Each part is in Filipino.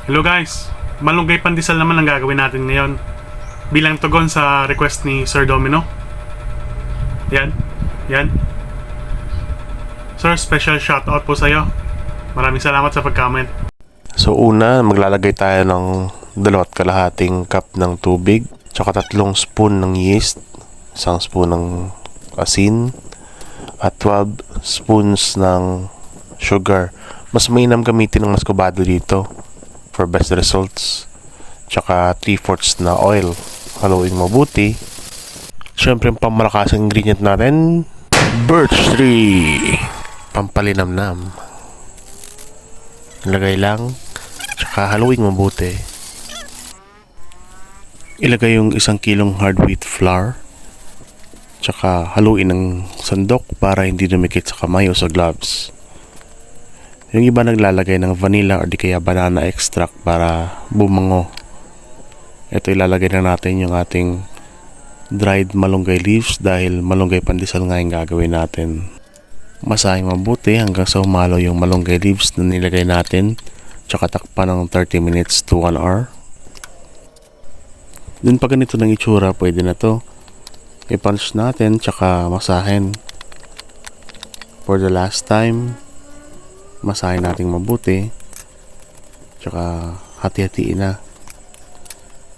Hello guys, malunggay pandesal naman ang gagawin natin ngayon bilang tugon sa request ni Sir Domino. Yan. Sir, special shoutout po sa iyo. Maraming salamat sa pag-comment. So una, maglalagay tayo ng 2.5 cup ng tubig, tsaka 3 spoon ng yeast, 1 spoon ng asin, at 12 spoons ng sugar. Mas mainam gamitin ng muscovado dito for best results. Tsaka 3/4 na oil. Haluin mabuti. Siyempre, ang pamalakas ingredient natin, birch tree. Pampalinamnam. Ilagay lang. Tsaka haluin mabuti. Ilagay yung 1 kilong hard wheat flour. Tsaka haluin ng sandok para hindi dumikit sa kamay o sa gloves. Yung iba naglalagay ng vanilla or di kaya banana extract para bumango. Ito ilalagay na natin yung ating dried malunggay leaves dahil malunggay pandesal nga yung gagawin natin. Masahin mabuti hanggang sa humalo yung malunggay leaves na nilagay natin. Tsaka takpan ng 30 minutes to 1 hour. Dun pa ganito ng itsura, pwede na to. I-punch natin tsaka masahin. For the last time, masahin natin mabuti. Tsaka hati-hatiin na.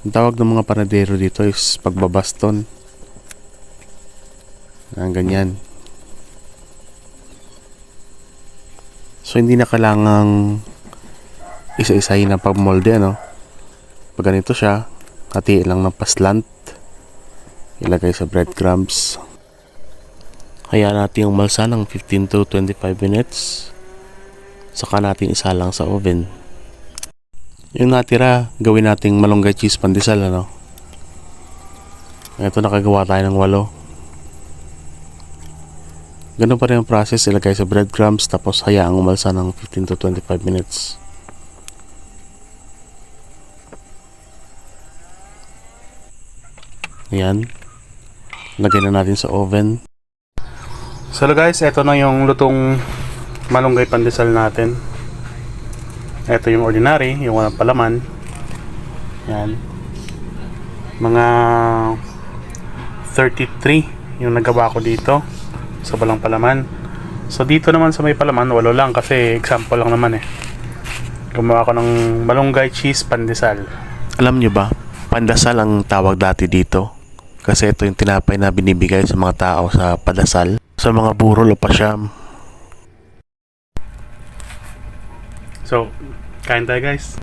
Ang tawag ng mga panadero dito is pagbabaston. Ganyan. So hindi na kailangang isa-isahin ang pagmolde, ano? Pag ganito siya, hatiin lang ng paslant. Ilagay sa breadcrumbs. Hayaan natin yung malsa ng 15 to 25 minutes. Saka natin isa lang sa oven. Yung natira, gawin nating malunggay cheese pandesal, ano? Ito, nakagawa tayo ng 8. Ganun pa rin ang process, ilagay sa breadcrumbs tapos hayaang umalsa ng 15 to 25 minutes. Ayan. Lagay na natin sa oven. So guys, ito na yung lutong malunggay pandesal natin. Ito yung ordinary, yung walang palaman. Yan. Mga 33 yung nagawa ko dito sa walang palaman. So dito naman sa may palaman, 8 lang kasi example lang naman eh. Gumawa ko ng malunggay cheese pandesal. Alam nyo ba, pandasal ang tawag dati dito. Kasi ito yung tinapay na binibigay sa mga tao sa padasal. Sa mga burol o pasyam. So, kain tayo guys.